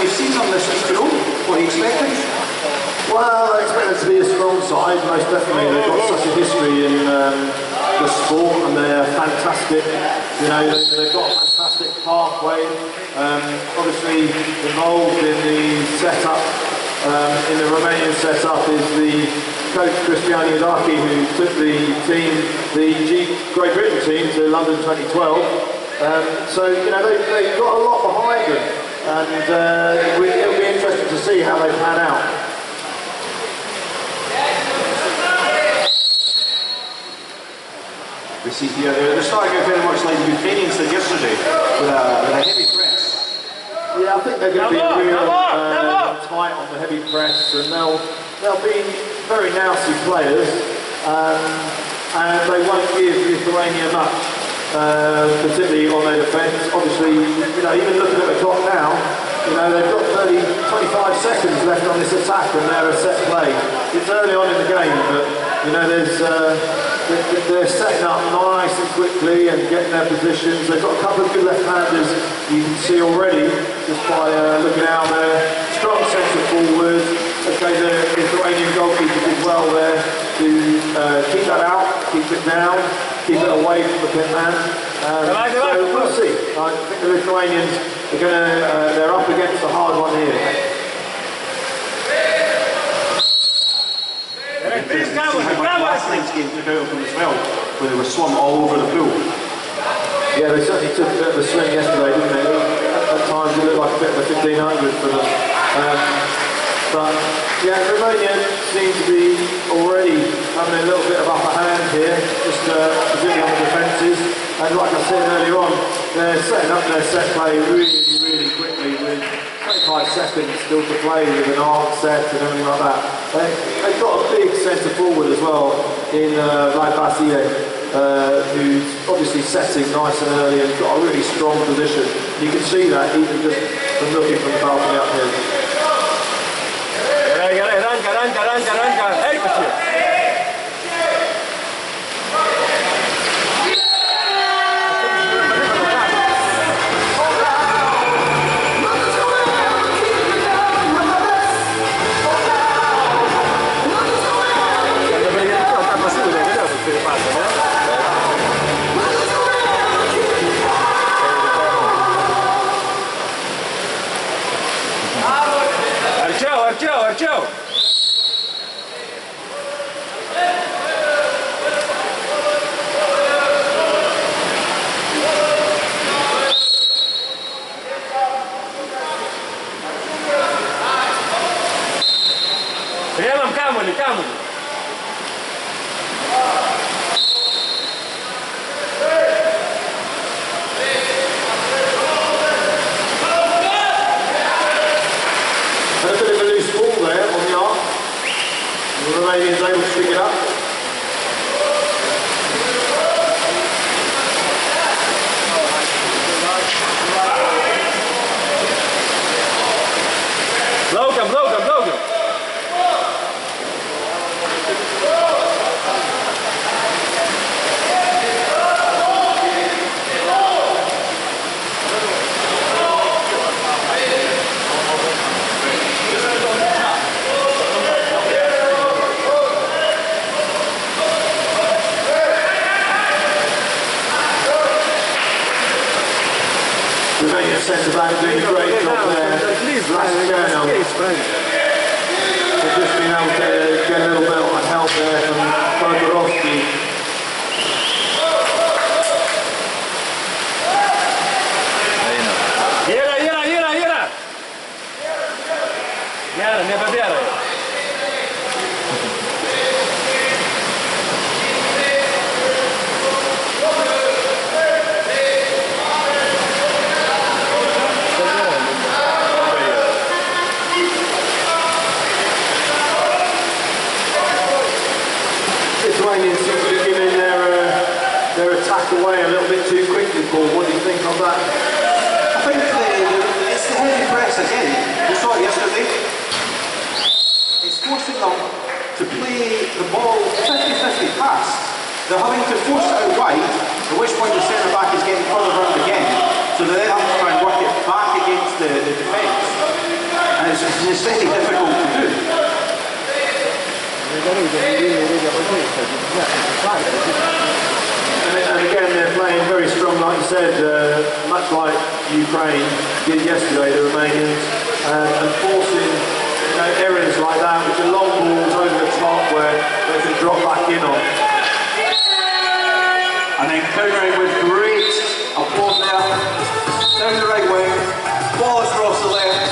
you've seen them this season, what are you expecting? Well, I expect them to be a strong side, most definitely. They've got such a history in the sport, and they're fantastic. You know, they've got a fantastic pathway. Obviously, involved in the setup, in the Romanian setup, is the coach Cristiano Ionaki, who took the team, the Great Britain team, to London 2012. So, you know, they've got a lot behind them, and it'll be interesting to see how they pan out. We see here, they're starting out very much like the Ukrainians did yesterday, with a heavy press. Yeah, I think they're going to be real tight on the heavy press, and they'll be very nasty players, and they won't give Lithuania much, particularly on their defence. Obviously, you know, even looking at the clock now, you know, they've got 25 seconds left on this attack, and they're a set play. It's early on in the game, but you know, they're setting up nice and quickly and getting their positions. They've got a couple of good left-handers you can see already just by looking out there. Strong centre forward. Okay, the Lithuanian goalkeeper did well there to keep that out, keep it down, keep it away from the pit man. So we'll see. I think the Lithuanians are they're up against a hard one here. Last night's game took out of them as well, where they were swung all over the pool. Yeah, they certainly took a bit of a swing yesterday, didn't they? At times it looked like a bit of a 1500 for them. But yeah, Romania seems to be already having a little bit of upper hand here, just particularly on the defences. And like I said earlier on, they're setting up their set play really quickly with 25 seconds still to play with an arc set and everything like that. They've got a big centre forward as well in Romania, who's obviously setting nice and early and got a really strong position. You can see that even just from looking from the balcony up here. Arciau! Приемам камъни. The Romanians able to pick it up. Blauwkam. Centre back doing a great job there. They've just been able to get a little bit of help there from Bogorovsky. Яра, не побегай. Lithuanians seem to be giving their attack away a little bit too quickly, Paul. What do you think of that? I think it's the heavy press again. We saw it yesterday. It's forcing them to play the ball 50-50 pass. They're having to force it out wide, at which point the centre back is getting further around again, so they then have to try and work it back against the defence. it's very difficult to do. And again, they're playing very strong, like you said, much like Ukraine did yesterday, the Romanians, and forcing errors like that, which are long balls over the top where they can drop back in on. And then countering with great applause there, down the right wing, ball across the left,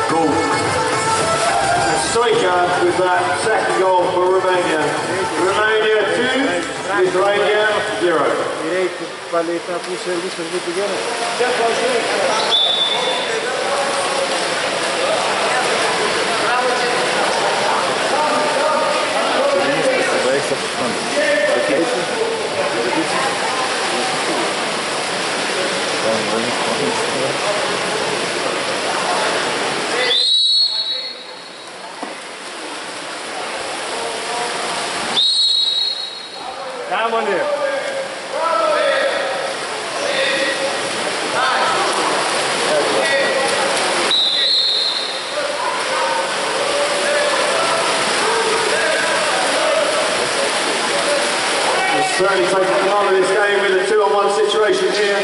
goal. A striker with that second goal for Romania. Romania 2, Lithuania 0. Come on here. Certainly taking command of this game with a 2-on-1 situation here.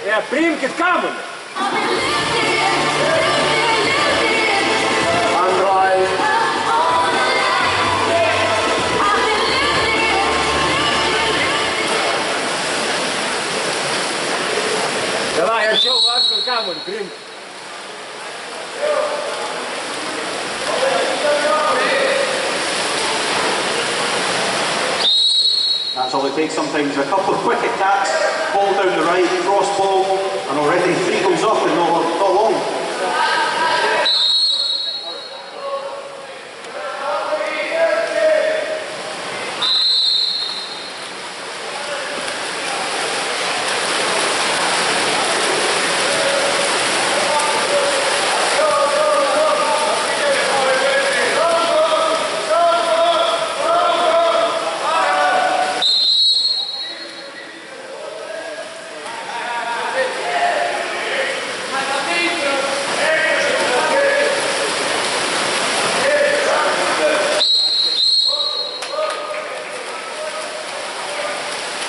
Yeah, primkit kamuolį. Andrai. Davai, arčiau vartų ir kamuolį, primkit. That's all it takes sometimes. A couple of quick attacks, ball down the right, cross ball, and already 3 goals up and not long.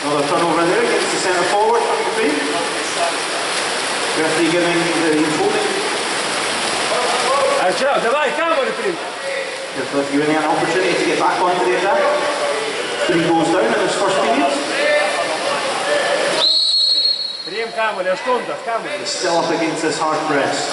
Another turnover there against the centre forward, Ukraine. Referee giving the holding. Arčiau, davai, kamuolį primkit. Referee giving an opportunity to get back onto the attack. 3 goals down in this first period. Priim kamuolį, 8 kamuolį. He's still up against this hard press.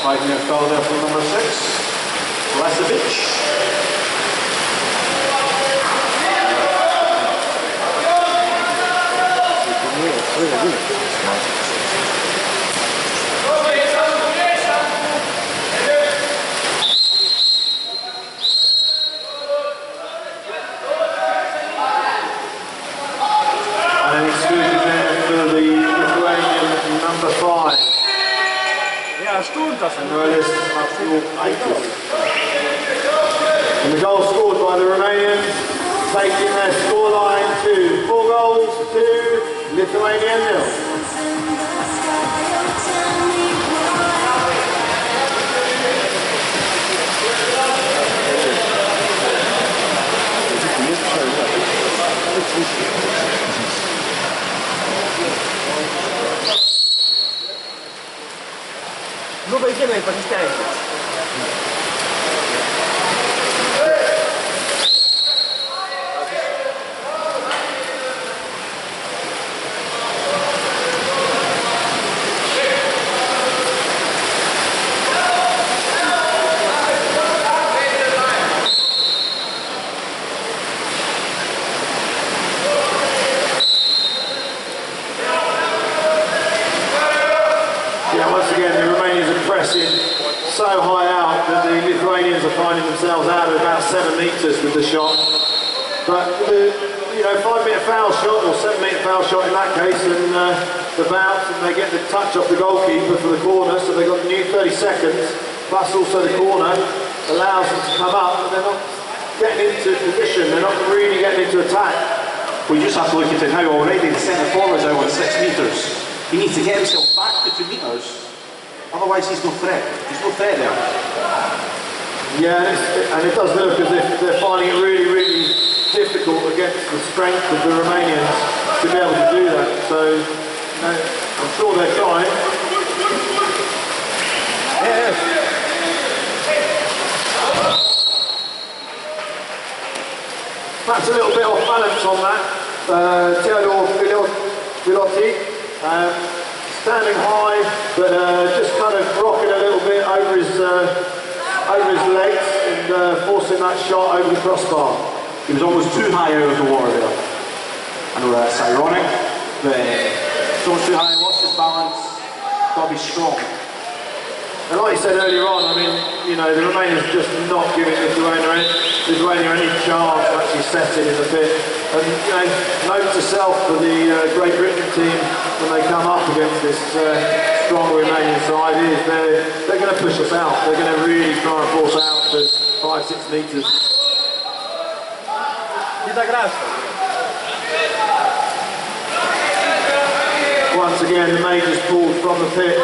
Five-minute foul there for number 6, Lasevic. And an exclusion there for the Lithuanian number 5. Yeah, 8. And the goal scored by the Romanians, taking their scoreline to 4 goals to Lithuania 0. Nu baigėme ir pasistengti. Once again, the Romanians are pressing so high out that the Lithuanians are finding themselves out of about 7 metres with the shot. But the 5-metre foul shot or 7-metre foul shot in that case, and the bounce, and they get the touch off the goalkeeper for the corner, so they've got the new 30 seconds, plus also the corner allows them to come up, but they're not getting into position, they're not really getting into attack. We just have to look at it now already. The centre forward's out on 6 metres. He needs to get himself back to 2 metres, otherwise he's no threat. There's no threat there. Yeah, and it does look as if they're finding it really, really difficult against the strength of the Romanians to be able to do that. So, I'm sure they're trying. Yes. Perhaps a little bit off balance on that. Theodore Vilotti, standing high, but just kind of rocking a little bit over his legs and forcing that shot over the crossbar. He was almost too high out of the water there. I know that's ironic, but it's almost too high, lost his balance, got to be strong. And like you said earlier on, I mean, you know, the Romanians just not giving Lithuania any chance to actually set it in the pit. And, you know, note to self for the Great Britain team when they come up against this strong Romanian side is they're going to push us out. They're going to really try and force out to 5-6 metres. Once again, the major's pulled from the pit.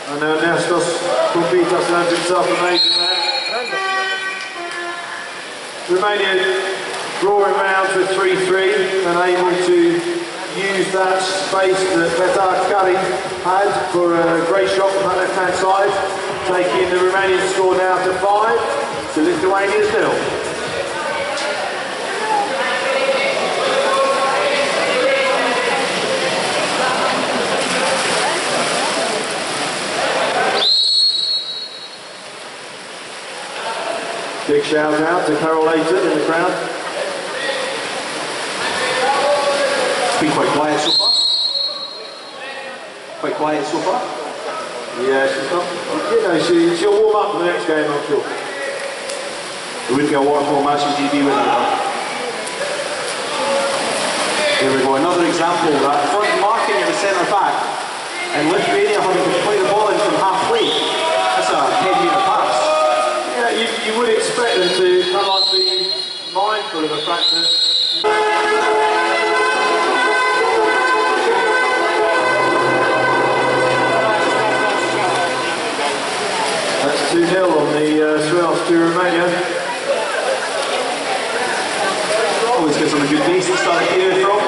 And now Nestos Kumpitas lands himself a major there. Romania drawing round to 3-3 and able to use that space that Petar Kari had for a great shot from that left-hand side, taking the Romanian score now to 5 to Lithuania's 0. Big shout out to Carol Layton in the crowd. It's been quite quiet so far. Quite quiet so far. Yeah, she's not, you know, she'll warm up for the next game, I'm sure. It wouldn't be a waterpolo match in GB without her. There we go, another example. That front marking at the centre back, and Lithuania having to play the ball in from halfway. That's a 10-metre pass. You would expect them to kind of be mindful of the fact that that's 2-0 on the Swells to Romania. Always gives them a good base to start the period from.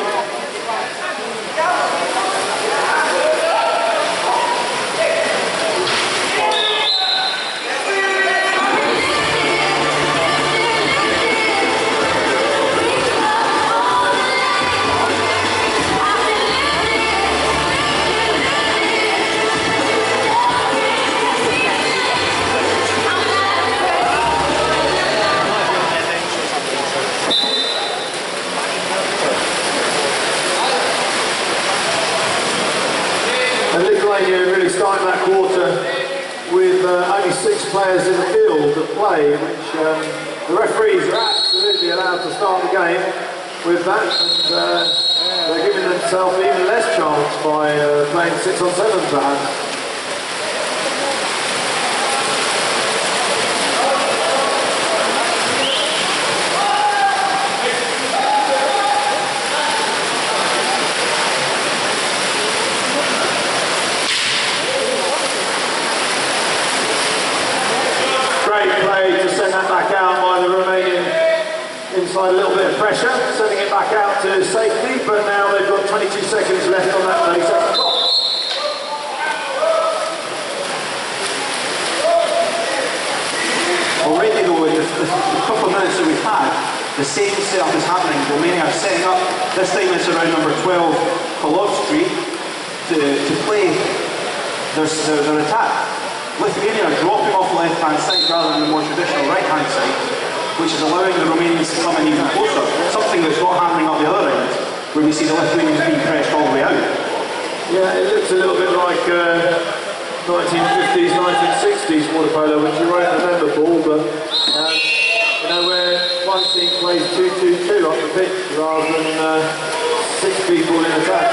Really starting that quarter with only 6 players in the field to play, which the referees are absolutely allowed to start the game with that, and they're giving themselves even less chance by playing 6-on-7 perhaps. Inside a little bit of pressure, sending it back out to safety, but now they've got 22 seconds left on that 30-second clock. Already though, with the couple of minutes that we've had, the same setup is happening. Romania are setting up, this time it's around number 12, Polovsky, to play their attack. Lithuania are dropping off the left-hand side rather than the more traditional right-hand side, which is allowing the Romanians to come in even closer, something that's not happening up the other end, where we see the Lithuanians being pressed all the way out. Yeah, it looks a little bit like 1950s, 1960s water polo, which you won't remember, Paul, but you know, where one team plays 2-2-2 up the pitch rather than 6 people in attack.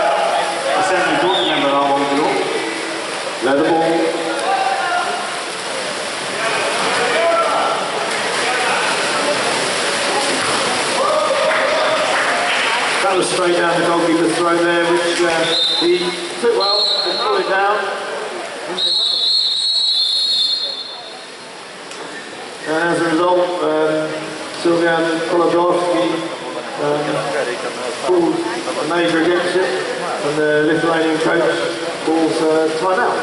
I certainly don't remember that long ago. Leather ball. That was straight down the goalkeeper's throw there, which he took well and pulled it down. And as a result, Sylvian Polodowski calls a major against it, and the Lithuanian coach calls time-out.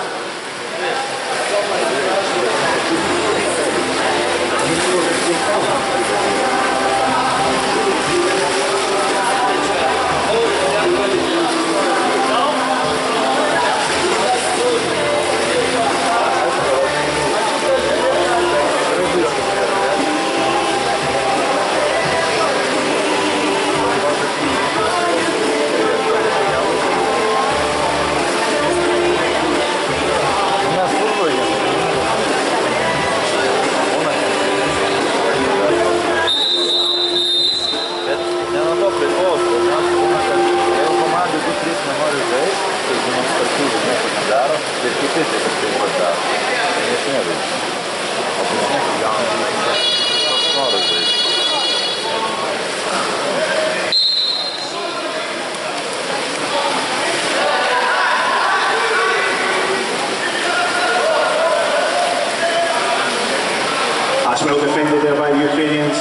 That's well defended there by the Ukrainians,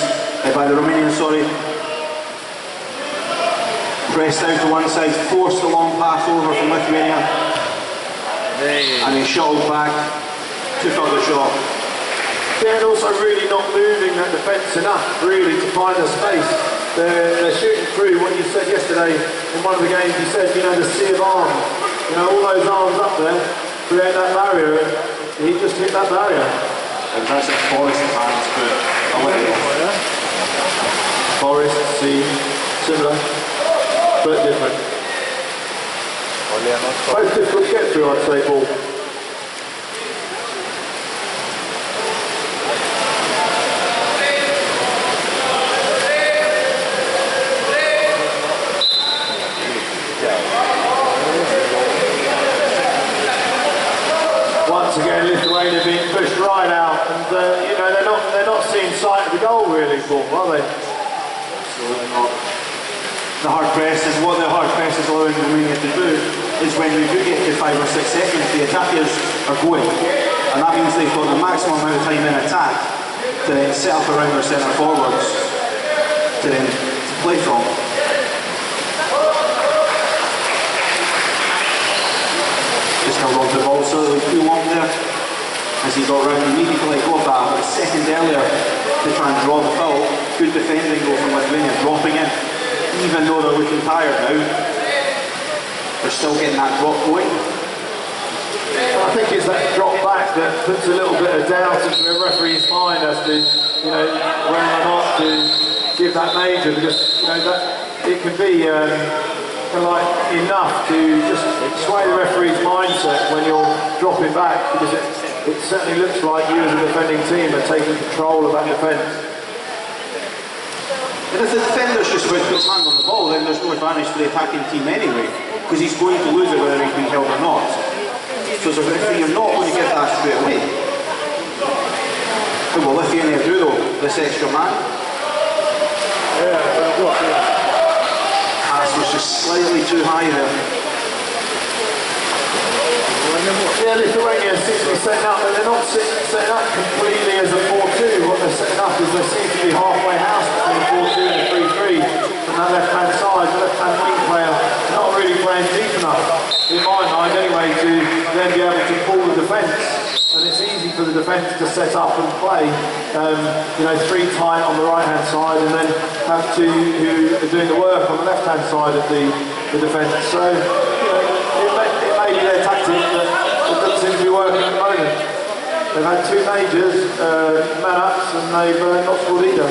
by the Romanians, sorry. Pressed out to one side, forced the long pass over from Lithuania. And he shuttled back, took out the shot. They're also really not moving that defence enough, really, to find a space. They're shooting through what you said yesterday in one of the games. You said, you know, the sea of arms. You know, all those arms up there, create that barrier, and he just hit that barrier. And that's a Forest fans, but away. Forest, sea, similar, but different. Both difficult to get through, I'd say, Paul. Once again, Lithuania being pushed right out, and you know they're not seeing sight of the goal really, Paul, are they? Absolutely not. The hard press is what the hard press is allowing Romania to do. Is when you do get to 5 or 6 seconds, the attackers are going, and that means they've got the maximum amount of time in attack to then set up around their centre forwards to then play from. Just held on to the ball slightly too long there as he got round immediately got that a second earlier to try and draw the foul. Good defending though from Lithuania, dropping in. Even though they're looking tired now, they're still getting that drop going. I think it's that drop back that puts a little bit of doubt into the referee's mind as to, you know, whether or not to give that major, because you know that it can be kind of like enough to just sway the referee's mindset when you're dropping back, because it certainly looks like you as a defending team are taking control of that defence. And if the defender's just about to put his hand on the ball, then there's no advantage for the attacking team anyway, because he's going to lose it whether he's been held or not. So as a referee, you're not going to get that straight away. What will Lithuania do though, this extra man? Pass was just slightly too high there. Yeah, Lithuania seem to be setting up, but they're not setting up completely as a 4-2. What they're setting up is they seem to be halfway house between 4-2 and 3-3 from that left-hand side. The left-hand wing player not really playing deep enough, in my mind anyway, to then be able to pull the defence. And it's easy for the defence to set up and play, you know, 3 tight on the right-hand side, and then have 2 who are doing the work on the left-hand side of the defence. So, you know, it may be their tactic, but it doesn't seem to be working at the moment. They've had 2 majors, man-ups, and they've not scored either.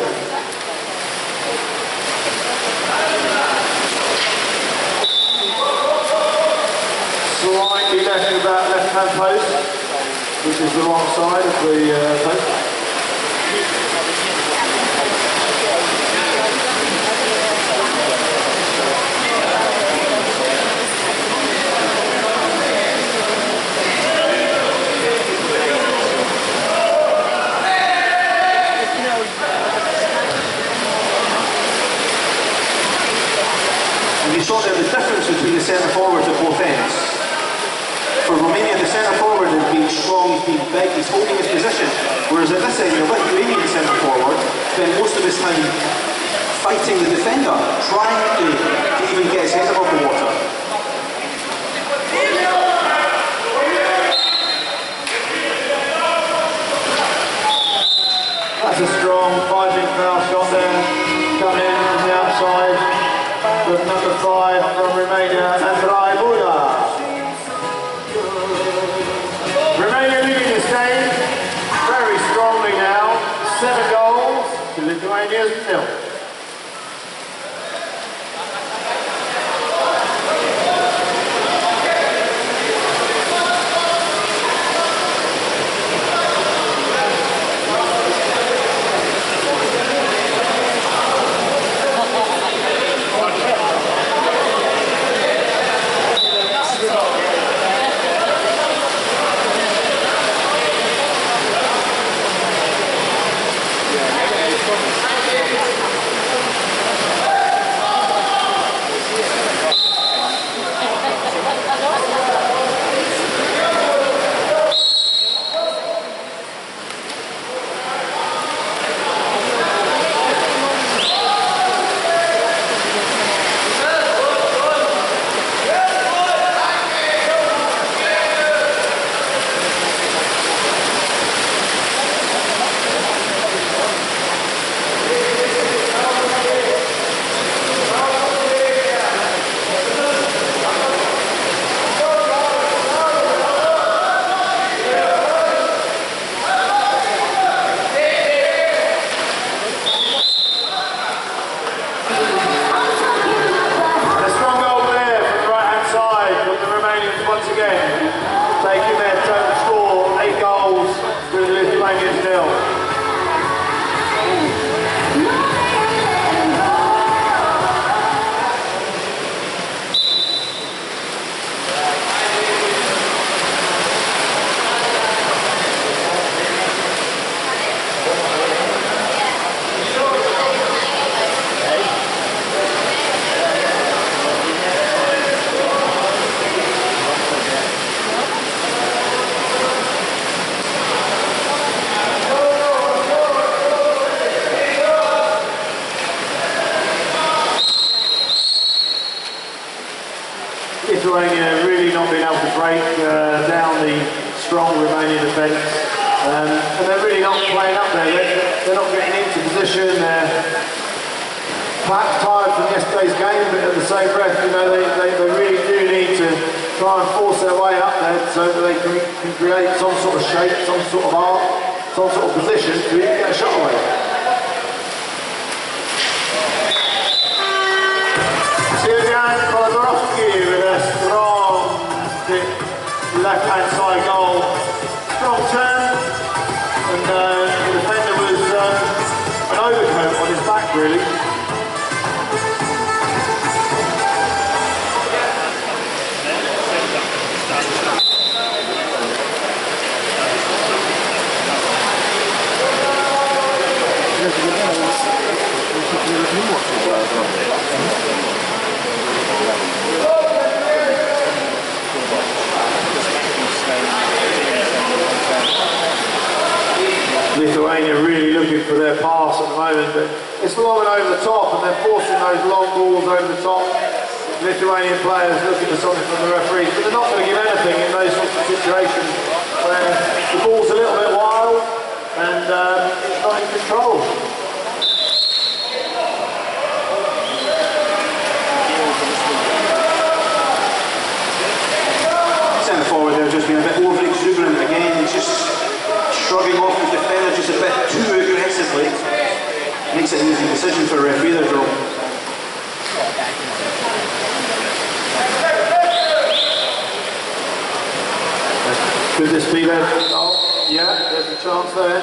Slightly left of that left-hand post, which is the wrong side of the post. And you saw there the difference between the centre forwards at both ends. For Romania, the centre forward has been strong, he's been big, he's holding his position. Whereas at this end, the Lithuanian centre forward spent most of his time fighting the defender, trying to even get his head above the water. That's a strong 5-inch foul shot there, coming in from the outside with number 5 from Romania, Andrei Buda. Romania leading this game very strongly now, 7 goals to Lithuania's 0. Lithuania really not being able to break down the strong Romanian defence, and they're really not playing up there. They're not getting into position. They're perhaps tired from yesterday's game, but at the same breath, you know, they really do need to try and force their way up there so that they can create some sort of shape, some sort of art, some sort of position to even get a shot away. With a strong left-hand side goal, strong turn, and the defender was an overcoat on his back really. Lithuania really looking for their pass at the moment, but it's long and over the top, and they're forcing those long balls over the top. Lithuanian players looking for something from the referees, but they're not going to give anything in those sorts of situations where the ball's a little bit wild and it's not in control. Centre forward there just been a bit over exuberant again. He's just shrugging off his defender just a bit too aggressively. Makes it an easy decision for a referee there, Joe. Could this be there? Oh, yeah, there's a chance there.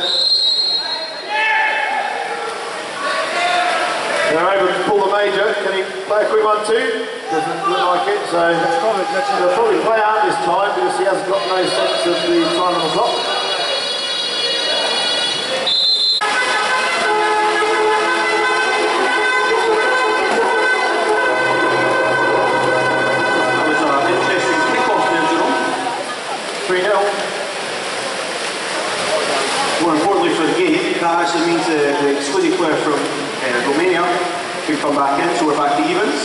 They're able to pull the major. Can he play a quick 1-2? Doesn't look like it, so he'll probably play out this time because he hasn't got no sense of the time on the clock. come back in, so we're back to evens.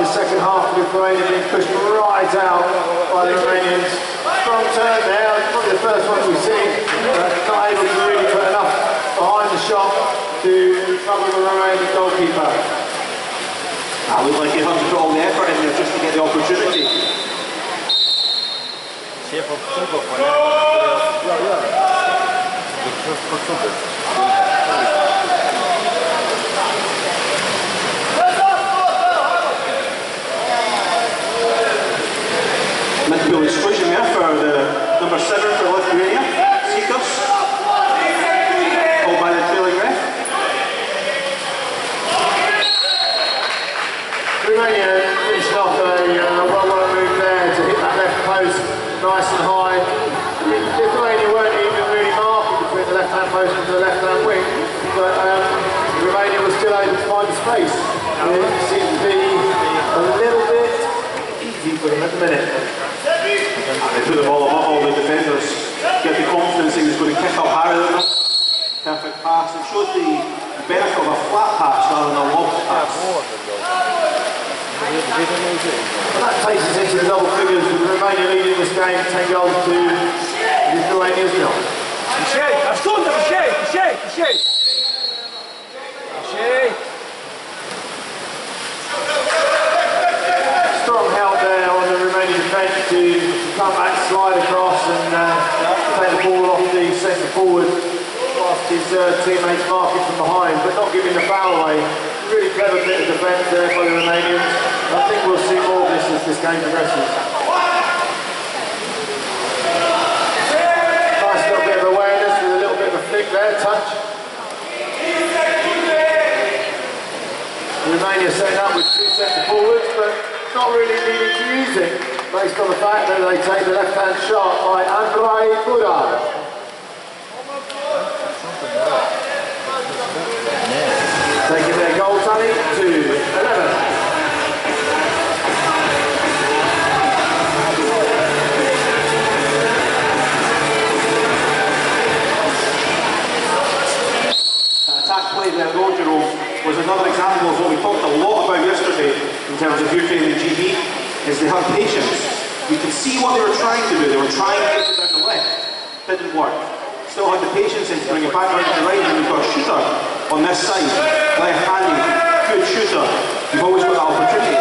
Second half, Lithuania being pushed right out by the Romanians. Strong turn there, probably the first one we've seen. Not able to really put enough behind the shot to cover the Romanian goalkeeper. I look like he had to put all the effort in there just to get the opportunity. Midfield exclusion there for the number 7 for Lithuania, Sikas, called by the trailing ref. Romania finished off a well-worn move there to hit that left post nice and high. Lithuania weren't even really marking between the left-hand post and the left-hand wing, but Romania was still able to find the space. It seemed to be a little bit easy for them at the minute. They put the ball above all the defenders, get the confidence he was going to kick up higher than them. Perfect pass. It showed the benefit of a flat pass rather than a lob pass. That takes us into the double figures with Romania leading this game 10 goals to Lithuania's nil. Strong help there on the Romanian defence to come back, slide across and take the ball off the centre forward whilst his teammates marking from behind, but not giving the foul away. Really clever bit of defence there by the Romanians. I think we'll see more of this as this game progresses. Nice little bit of awareness with a little bit of a flick there, touch. Romania setting up with 2 centre forwards, but not really needing to use it, based on the fact that they take the left-hand shot by Andrei Buda. Taking their goal tally to 11. Attack play there, though, Jerome, was another example of what we talked a lot about yesterday in terms of UK and the GB, is they have patience. You could see what they were trying to do. They were trying to get it down the left. Didn't work. Still had the patience in to bring it back around to the right, and we've got a shooter on this side. Left-handed, good shooter. You've always got that opportunity.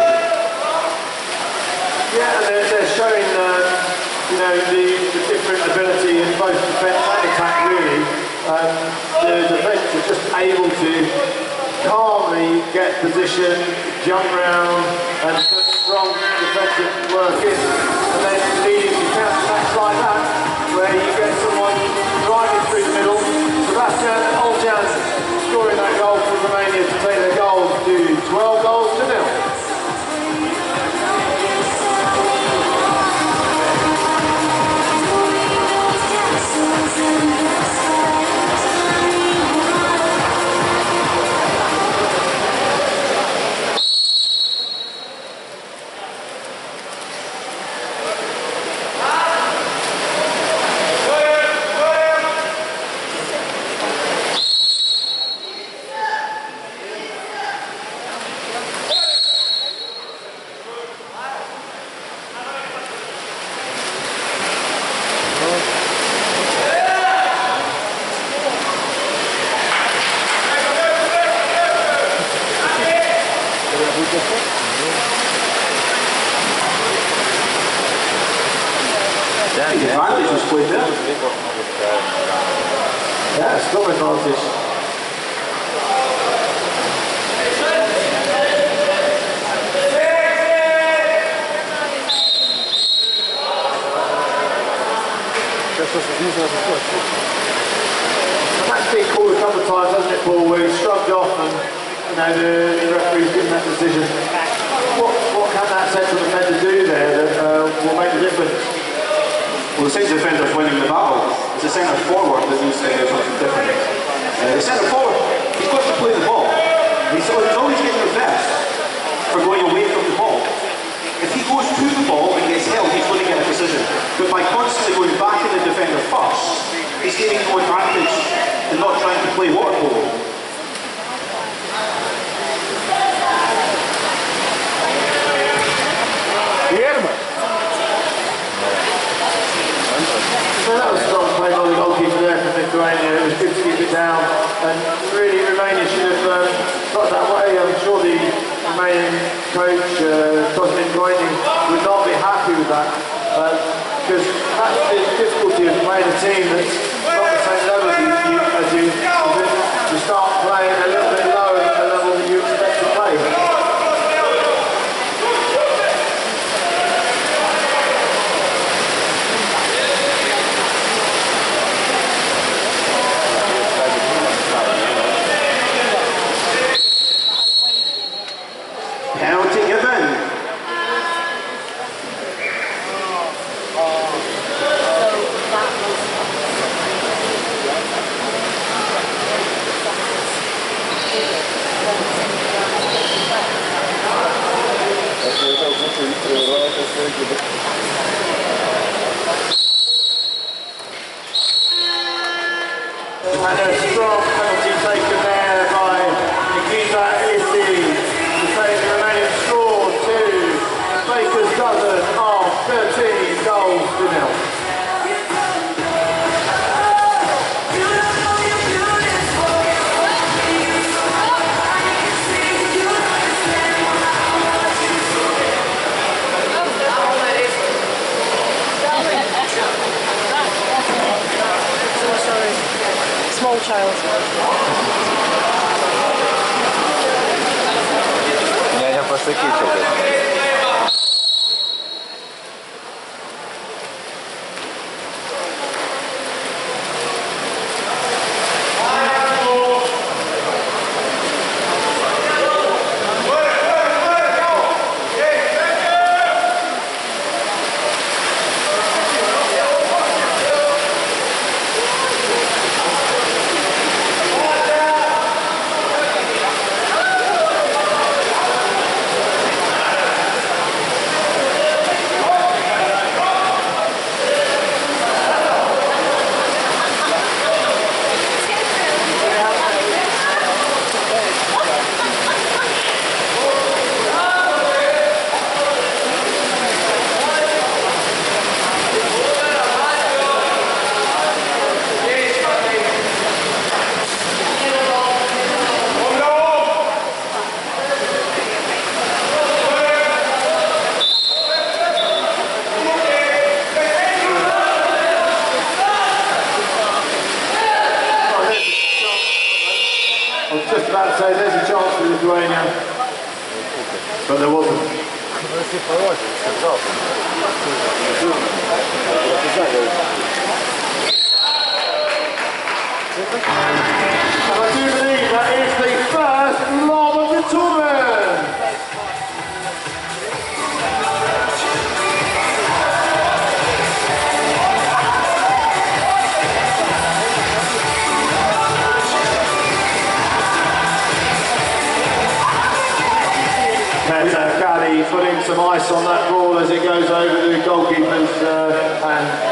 Yeah, and they're showing you know, the different ability in both defence and attack, really. The defence are just able to calmly get position, jump round and put strong defensive work in, and then leading to counter-attacks like that, where you get someone driving through the middle. Sebastian Oljan scoring that goal for Romania to take their goals to 12 goals to 0. Advantage was played there. Yeah, strong advantage. That the referee's given that decision. What can that central defender do there that will make the difference? Well, the centre defender's winning the battle. It's the centre forward that needs to do something different. The centre forward, he's got to play the ball. He's always getting the best for going away from the ball. If he goes to the ball and gets held, he's going to get a decision. But by constantly going back in the defender first, he's gaining no advantage and not trying to play water polo. So that was strong play by the goalkeeper there from Lithuania. It was good to keep it down, and really Romania should have got that way. I'm sure the Romanian coach, would not be happy with that, because that's the difficulty of playing a team that's not the same level as you to start playing a little bit lower than the level that you expect to play. Penalty given. And a strong penalty taken there by Nikita Isi to take the Romanian score to the Baker's dozen of 13 goals to nil. Small child. Я не посыкичил. Just about to say there's a chance for Lithuania, but there wasn't. And I do believe that is the first lob of the tournament. Kali putting some ice on that ball as it goes over the goalkeeper's hand.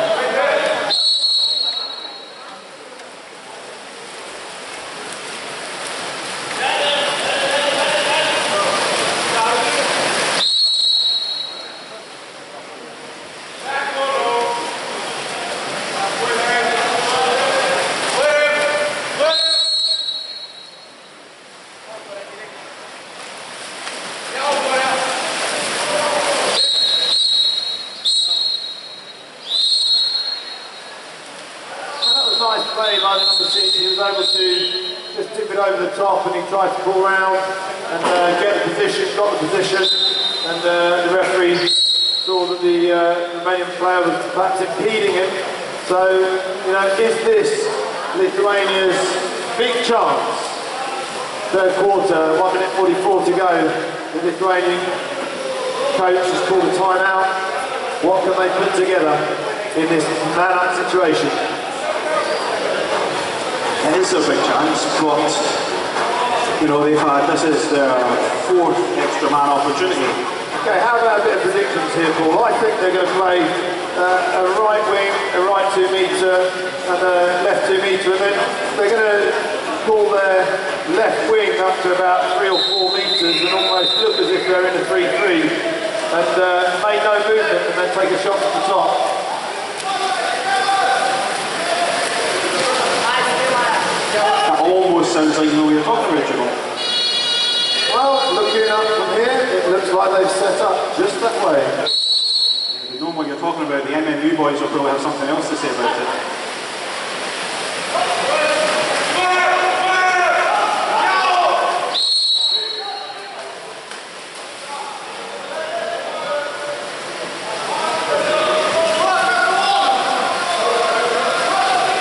Nice play by the number 6. He was able to just tip it over the top, and he tried to pull round and get the position, got the position, and the referee saw that the Romanian player was perhaps impeding him. So, you know, is this Lithuania's big chance third quarter, 1 minute 44 to go. The Lithuanian coach has called a timeout. What can they put together in this man-up situation? It is a big chance, but you know this is their fourth extra man opportunity. Okay, how about a bit of predictions here, Paul? I think they're going to play a right wing, a right 2 metre, and a left 2 metre, and then they're going to pull their left wing up to about 3 or 4 metres and almost look as if they're in a 3-3, and make no movement and then take a shot from the top. That almost sounds like you know what you're talking about, Jimmy. Well, looking up from here, it looks like they've set up just that way. If you know what you're talking about, the MMU boys will probably have something else to say about it.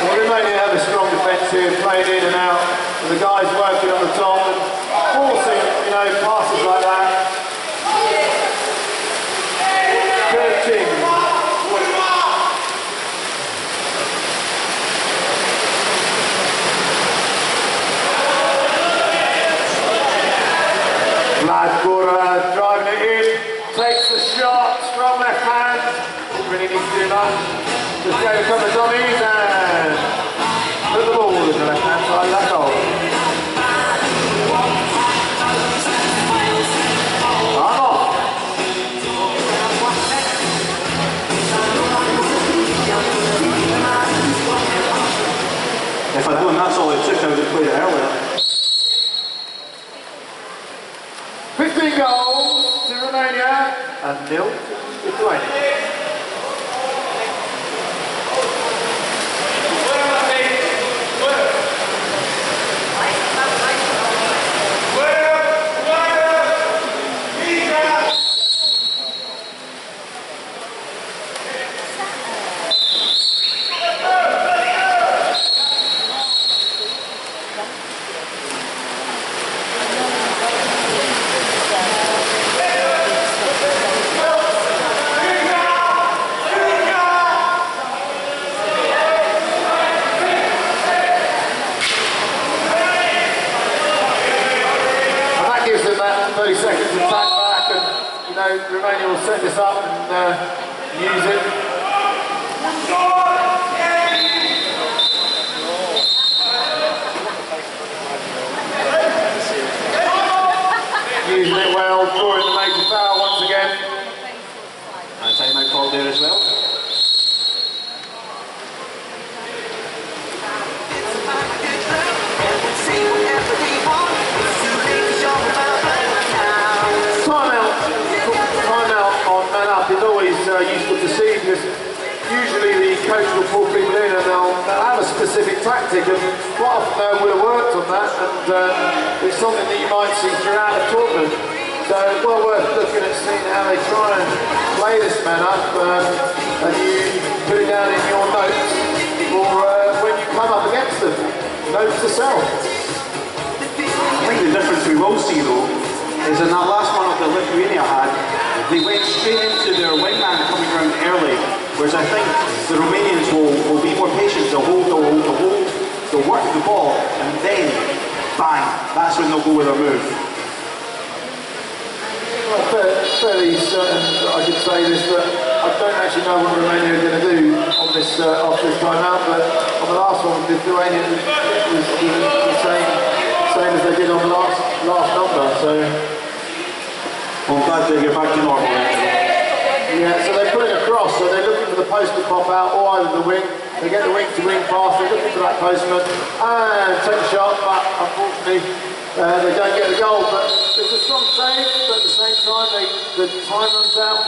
Well, Romania have a strong defence here, playing in and out, and the guys working on the top and forcing, you know, passes like that. Coaching. Vlad Bora driving it in, takes the shot, strong left hand, didn't really need to do much. Just gave a couple of dummies and put the ball in the left hand side of that goal. I'm off. If I'd known that's all it took, I would have played it earlier. 15 goals to Romania and 0 to Lithuania. Gives them that 30 seconds to track back, and you know Romania will set this up and use it. Using it well, drawing the major foul once again. And timeout called there as well. Is always useful to see, because usually the coach will pull people in and they'll have a specific tactic, and quite often will have worked on that, and it's something that you might see throughout a tournament. So it's well worth looking at seeing how they try and play this man up, and you put it down in your notes for when you come up against them. Notes to self. I think the difference we will see though is in that last one that Lithuania had, they went straight into their wingman coming around early, whereas I think the Romanians will be more patient. They'll work the ball, and then bang, that's when they'll go with their move. Well, fairly certain that I could say this, but I don't actually know what Romania are going to do on this after this time out. But on the last one, Lithuania was the same as they did on the last number. So. I'm glad that you're back to normal. Yeah, so they're putting across, so they're looking for the post to pop out, or either the wing. They get the wing to wing pass, they're looking for that postman, and take a shot, but unfortunately they don't get the goal. But it's a strong save, but at the same time the time runs out.